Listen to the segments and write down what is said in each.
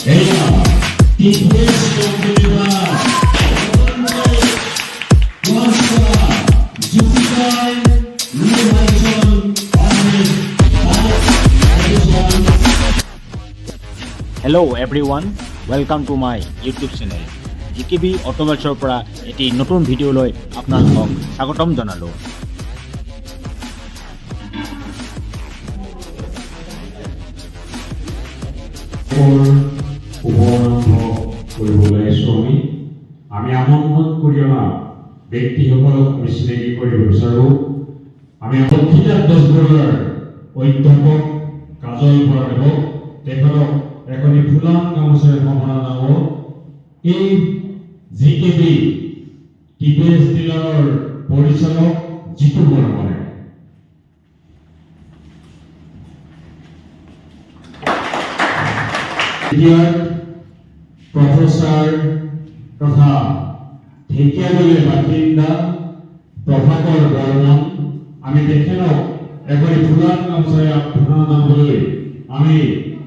Hello everyone, welcome to my YouTube channel. GKB Automobiles পৰা এটি নতুন ভিডিও লৈ আপোনালোকক স্বাগতম জনালো। আমি আমন্ত্ৰণ কৰি না ব্যক্তিসকলক আমি চিনাকি কৰিব বিচাৰো। আমি অক্ষিতাৰ দছবৰুৱাৰ অধ্যাপক কাজল বৰাদেৱক তেখেতক এখনি ফুলাম গামোচাৰে সন্মান জনাব। এই জিকেবি টিভিএছ ডিলাৰৰ পৰিচালক জিতু বৰ্মনে প্ৰফেসৰ তথা ঢেকিয়াজুলিৰ বাসিন্দা প্ৰভাকৰ বৰ্মন আমি তেখেতক এগৰাকী ফুলাম গামোচাৰে সন্মান জনাবলৈ আমি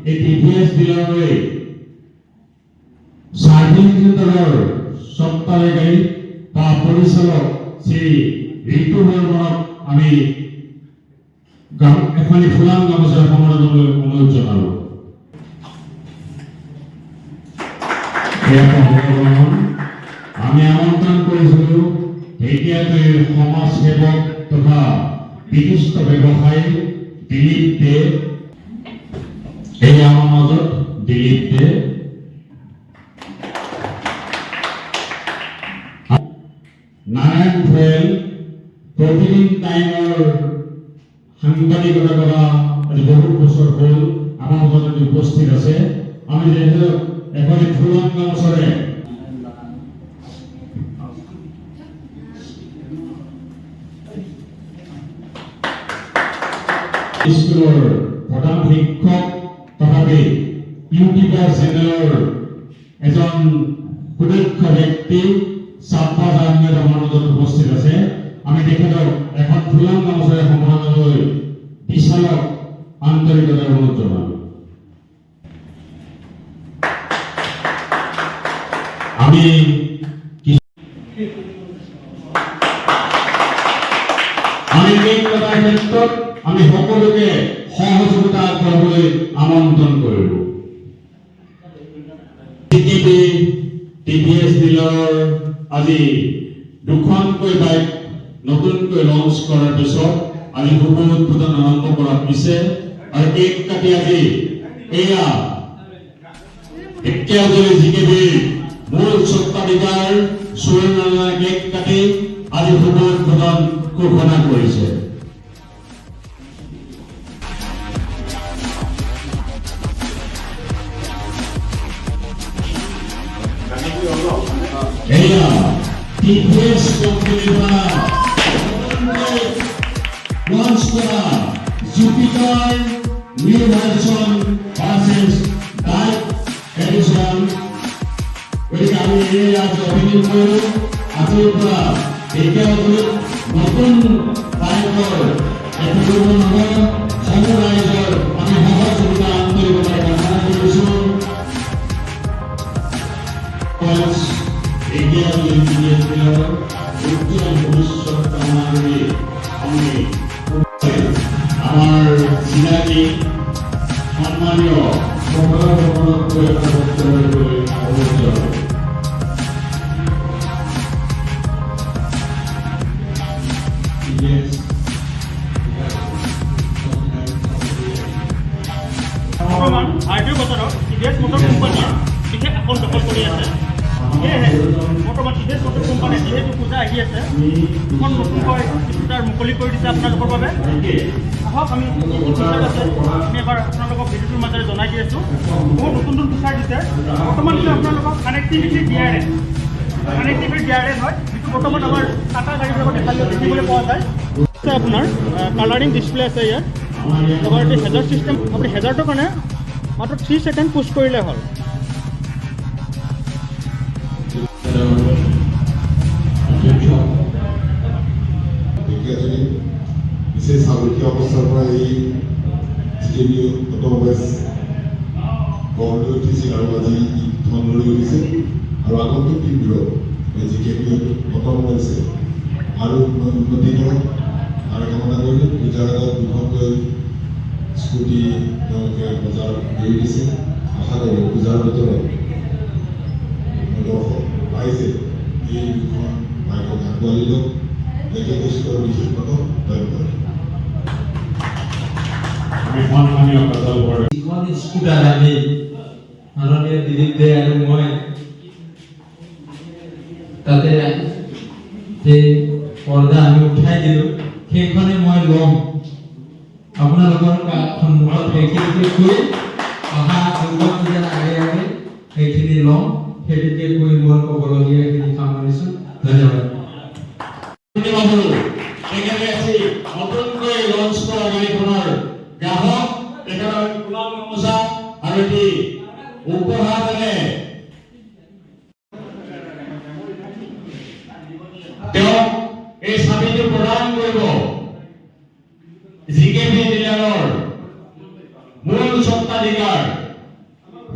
এই টিভিএছ ডিলাৰলৈ সাৰ্ভিস সেন্টাৰেৰ সত্তাধিকাৰী বা পৰিচালক শ্ৰী ঋতু বৰ্মনক আমি এখনি ফুলাম গামোচাৰ সন্মান অনুৰোধ জনালো। আমি আমন্ত্ৰণ কৰেছিল ঢেকিয়াজুলিৰ সমাজ সেবক তথা বিশিষ্ট ব্যবসায়ী দিলীপ দে। এই আমাৰ মাজত দিলীপ দে, নাৰায়ণ গোয়েল প্ৰতিদিন টাইমৰ সাংবাদিকতা কৰা আজি বহুত বছৰ হ'ল আমাৰ মাজত উপস্থিত আছে। আমি যেহেতু এখনি ফুলাম গামোচাৰে স্কুলৰ প্ৰধান শিক্ষক তথাপি ইউটিউবৰ চেনেলৰ এজন সুদক্ষ ব্যক্তি সাব্বাস আহমেদ আমাৰ মাজত উপস্থিত আছে। আমি তেখেতক এখন ফুলাম গামোচাৰে সন্মান জনাবলৈ বিশালক আন্তৰিকতাৰে অনুৰোধ জনালো। আমি এই কথাৰ ক্ষেত্ৰত আমি সকলোকে সহযোগিতা আগবঢ়াবলৈ আমন্ত্ৰণ কৰিলো। টিভিএছ ডিলাৰৰ আজি দুখনকৈ বাইক নতুনকৈ লঞ্চ কৰাৰ পিছত আজি শুভ উদ্বোধন আৰম্ভ কৰা হৈছে আৰু কেক কাটি আজি এয়া ঢেকিয়াজুলি জিকেবিৰ মূল স্বত্বাধিকাৰ সুৰেন নাৰায়ণে কেক কাটি আজি শুভ উদ্বোধন ঘোষণা কৰিছে। টিভিএস কোম্পানিৰ পৰা লঞ্চ কৰা Jupiter new version versus bike edition. গতিকে আমি এই আজি অভিনয় কৰোঁ। আজিৰ পৰা ঢেকিয়াজুলিত নতুন বাইকৰ সমূহ ৰাইজৰ আমি সহযোগিতা আন্তৰিকতাৰে কামনা কৰিছোঁ। উজ্জ্বল ভবিষ্যৎ কামনা কৰি আমি আমাৰ চিনাকি সন্মানীয় সকলকৈ এটা বক্তব্য কৰিবলৈ অনুৰোধ জনালোঁ। বৰ্তমান ভাৰতীয় বজাৰত টিভিএছ মটৰ কোম্পানীয়ে বিশেষ আসন দখল কৰি আছে। সেয়েহে বৰ্তমান টিভিএছ মটৰ কোম্পানীয়ে যিহেতু পূজা আহি আছে, দুখন নতুনকৈ স্কুটাৰ মুকলি কৰি দিছে আপোনালোকৰ বাবে। আহক আমি কি ফিচাৰ আছে আমি এবাৰ আপোনালোকক ভিডিঅ'টোৰ মাজেৰে জনাই দি আছোঁ। বহুত নতুন নতুন ফিচাৰ দিছে। বৰ্তমান দিছে আপোনালোকক কানেক্টিভিটি ডিআৰএন হয়, যিটো বৰ্তমান আমাৰ টাটা গাড়ীবিলাকত দেখিবলৈ পোৱা যায়। আপোনাৰ কালাৰিং ডিছপ্লে আছে ইয়াত। লগতে হেজাৰ চিষ্টেম, আপুনি হেজাৰটোৰ কাৰণে মাত্ৰ 3 ছেকেণ্ড পুছ কৰিলে হ'ল। বিশেষ সামৰিক অবস্থাৰ পৰা এই জিকেবি অটোমোবাইলস গভৰ্নমেন্ট দিছিল আৰু আজি ধন লৈ উঠিছে আৰু আগন্তুক দিনবোৰত জিকেপি অট'মোবাইলছে আৰু উন্নতি কৰক আৰু কামনা কৰিলোঁ। গুজৰাটত দুখনকৈ স্কুটি তেওঁলোকে বজাৰ এৰি দিছে। আশা কৰোঁ গুজৰাটত দৰ্শক ৰাইজে এই দুখন বাইকক আঁকোৱালি লওক। একেদৰে বিশেষত ধন্যবাদ। আমি সন্মানীয় কাজল বড়ো যিখন স্কুটাৰ আমি মাননীয় দিলীপ দে আৰু মই তাতে যে পৰ্দা আমি উঠাই দিলোঁ সেইখনে মই ল'ম। আপোনালোকৰ সন্মুখত সেইখিনিকে কৈ অহা দুৰ্গা পূজাৰ আগে আগে সেইখিনি ল'ম। সেইটোকে কৈ মোৰ ক'বলগীয়াখিনি সামৰিছোঁ। ধন্যবাদ। নতুনকৈ লঞ্চ কৰা গাড়ীখনৰ গ্ৰাহক তেখেতৰ গোলাম গামোচা আৰু এটি উপহাৰ দিলে তেওঁ এই চাবিটো প্ৰদান কৰিব জিকেপি ডিলাৰৰ মূল স্বত্বাধিকাৰ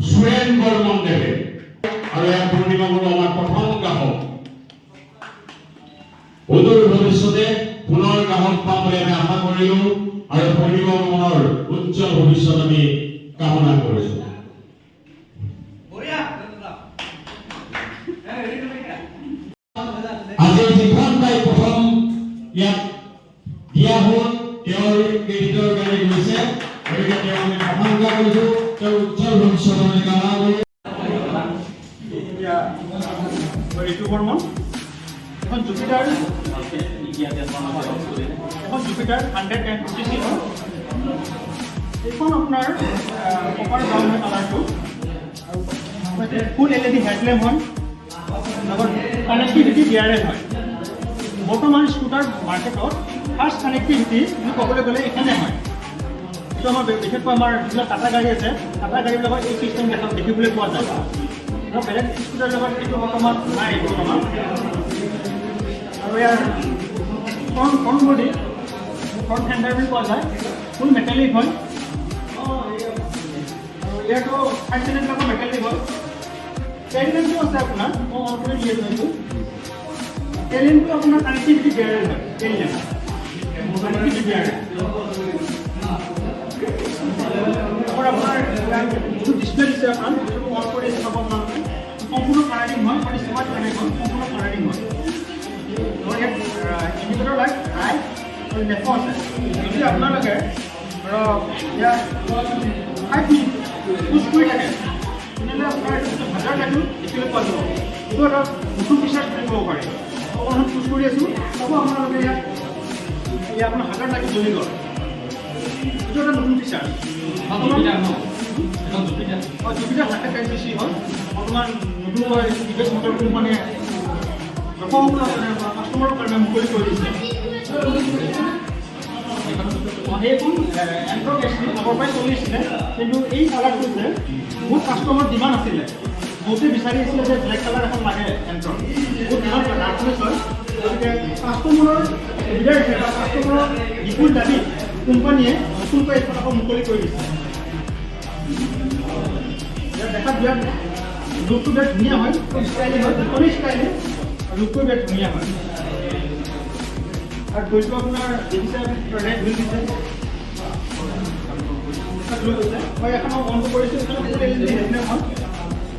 সুৰেন বৰ্মন দেৱে আৰু ইয়াৰ পূৰ্ণিমাগুৰু আমাৰ প্ৰথম গ্ৰাহক। অদূৰ ভৱিষ্যতে পুনৰ গ্ৰাহক পাম বুলি আমি আশা কৰিলো আৰু পূৰ্ণিমাগুৰুৰ উজ্জ্বল ভৱিষ্যত আমি কামনা কৰিছো। আজি যিখন তাই প্ৰথম ইয়াত দিয়া হ'ল তেওঁৰ ক্ৰেডিটৰ কাৰণে গৈছে, গতিকে তেওঁ আমি প্ৰশংসা কৰিছো। তেওঁৰ উজ্জ্বল ভৱিষ্যত আমি কামনা কৰোঁ। ঋতু বৰ্মন এখন জুপিটাৰ 110cc হয়। এইখন আপোনাৰ কপাৰ ব্ৰাউন হয় কালাৰটো আৰু ফুল LED হেডলেম্প হয়, লগত কানেক্টিভিটি DRL হয়। বৰ্তমান স্কুটাৰ মাৰ্কেটত ফাৰ্ষ্ট কানেক্টিভিটি বুলি ক'বলৈ গ'লে এইখনে হয়। এইটো আমাৰ বিশেষকৈ আমাৰ যিবিলাক টাটা গাড়ী আছে, টাটা গাড়ীবিলাকত এই চিষ্টেম দেখিবলৈ পোৱা যায়। বেলেগ স্কুটাৰ লগত এইটো বৰ্তমান নাই বৰ্তমান। আৰু ইয়াৰ ফ্ৰণ্ট বডি ফ্ৰণ্ট হেণ্ডাৰ বুলি পোৱা যায়, ফুল মেটেলিক হয়। আৰু ইয়াৰটো চাইড চেনেলবিলাকো মেটেলিক হয়। টেইললেম্পটো আছে আপোনাৰ, মই অন কৰি দি আছোঁ এইটো। টেইললেম্পটো আপোনাৰ কানেক্টিভিটি DRL হয়। টেইললেম্প কানেক্টিভিটি DRL আপোনাৰ যিটো ডিছপ্লে দিছে আপোনাৰ সেইটো অন কৰি চাব আপোনালোকে। সম্পূৰ্ণ কালাৰিং হয়, মানে স্মাৰ্ট কানেক্ট হয়, সম্পূৰ্ণ কালাৰিং হয়। ইণ্ডিকেটৰ লাইট নাই আৰু লেফো আছে। যদি আপোনালোকে ধৰক ইয়াত 5 মিনিট পুছ কৰি থাকে তেনেহ'লে আপোনাৰ যিটো হাজাৰ লাইটো দেখিবলৈ পোৱা যাব। এইটো এটা নতুন ফিচাৰ বুলি ক'ব পাৰি। অকণমান পুছ কৰি আছোঁ, চাব আপোনালোকে ইয়াত আপোনাৰ হাজাৰ লাইটো জ্বলি গ'ল। এইটো এটা নতুন ফিচাৰ। জুপিটাৰ 110cc হয়। বৰ্তমান নতুনকৈ টিভিএছ মটৰ কোম্পানীয়ে কাষ্টমাৰৰ কাৰণে মুকলি কৰি দিছে। সেইখন এণ্ট্ৰক এক্সিল আগৰ পৰাই চলিছিলে, কিন্তু এই কালাৰটো যে বহুত কাষ্টমাৰ ডিমাণ্ড আছিলে। বহুতে বিচাৰি আছিলে যে ব্লেক কালাৰ এখন লাগে এণ্ট্ৰক, বহুত ডিমাণ্ড ডাৰ্কনেছ হয়। গতিকে কাষ্টমাৰৰ সুবিধাৰ হিচাপে কাষ্টমাৰৰ বিপুল দাবী কোম্পানীয়ে নতুনকৈ এইখন আকৌ মুকলি কৰি দিছে। দেখাত বিৰাট লুকটো বিৰাট ধুনীয়া হয়, ষ্টাইলিছ হয়, দুখনেই ষ্টাইলিছ, লুকটো বিৰাট ধুনীয়া হয়। আৰু গৈছোঁ আপোনাৰ দেখিছে ৰেড হুইল দিছে, মই এখনো অন কৰিছোঁ। ফুল LED হেডলেম্প হয়,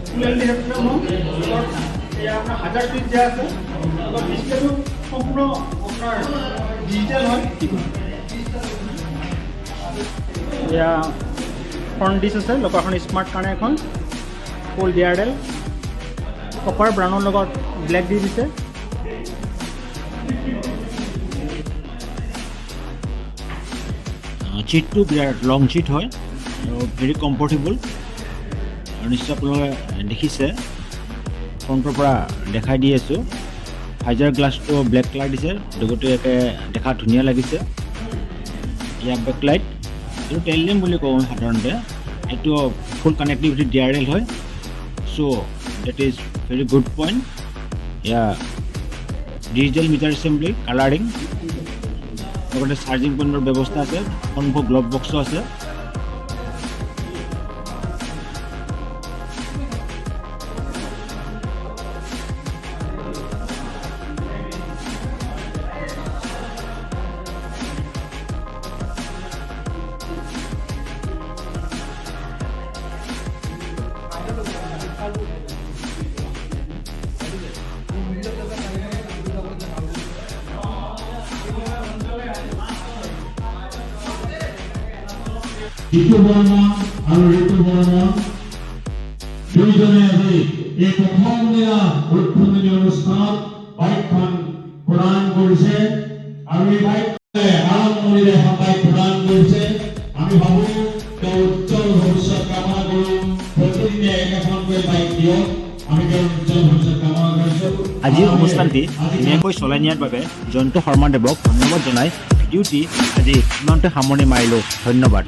ফুল LED হেডলেম্প হয়। এয়া আপোনাৰ 1000 ফিট দিয়া আছে। ডিছপ্লেটো সম্পূৰ্ণ আপোনাৰ ডিজিটেল হয়। এয়া ফ্ৰণ্ট ডিছ আছে, লগত এখন স্মাৰ্ট কানেক্টখন, ফুল DRL, কপাৰ ব্ৰাউনৰ লগত ব্লেক দি দিছে। চিটটো বিৰাট লং চিট হয় আৰু ভেৰি কমফৰ্টেবল। আৰু নিশ্চয় আপোনালোকে দেখিছে, ফ্ৰণ্টৰ পৰা দেখাই দি আছোঁ। ভাইজাৰ গ্লাছটো ব্লেক কালাৰ দিছে, গতিকে দেখাত ধুনীয়া লাগিছে। ইয়াৰ বেকলাইট এইটো টেইললেম্প বুলি কওঁ সাধাৰণতে। এইটো ফুল কানেক্টিভিটি DRL হয়। So' that is very good point. এয়া ডিজিটেল মিটাৰ এছেম্বলি, কালাৰিং, লগতে চাৰ্জিং পইণ্টৰ ব্যৱস্থা আছে। সন্মুখত গ্লভ বক্সো আছে। জিতু বৰ্মন আৰু ঋতু বৰ্মন দুইজনে আজি এই প্ৰথম দিনা উদ্বোধনী অনুষ্ঠানত বাইকখন প্ৰদান কৰিছে আৰু এই বাইকে আৰম্ভণিৰে এখন বাইক প্ৰদান কৰিছে। আমি ভাবো তেওঁ উজ্জ্বল ভৱিষ্যত কামনা কৰোঁ, প্ৰতিদিনে একেখনকৈ বাইক দিয়ক। আমি তেওঁৰ উজ্জ্বল ভৱিষ্যত কামনা কৰিছোঁ। আজিৰ অনুষ্ঠানটি ধুনীয়াকৈ চলাই নিয়াৰ বাবে জয়ন্ত শৰ্মাদেৱক ধন্যবাদ জনাই ভিডিঅ'টি আজি ইমানতে সামৰণি মাৰিলোঁ। ধন্যবাদ।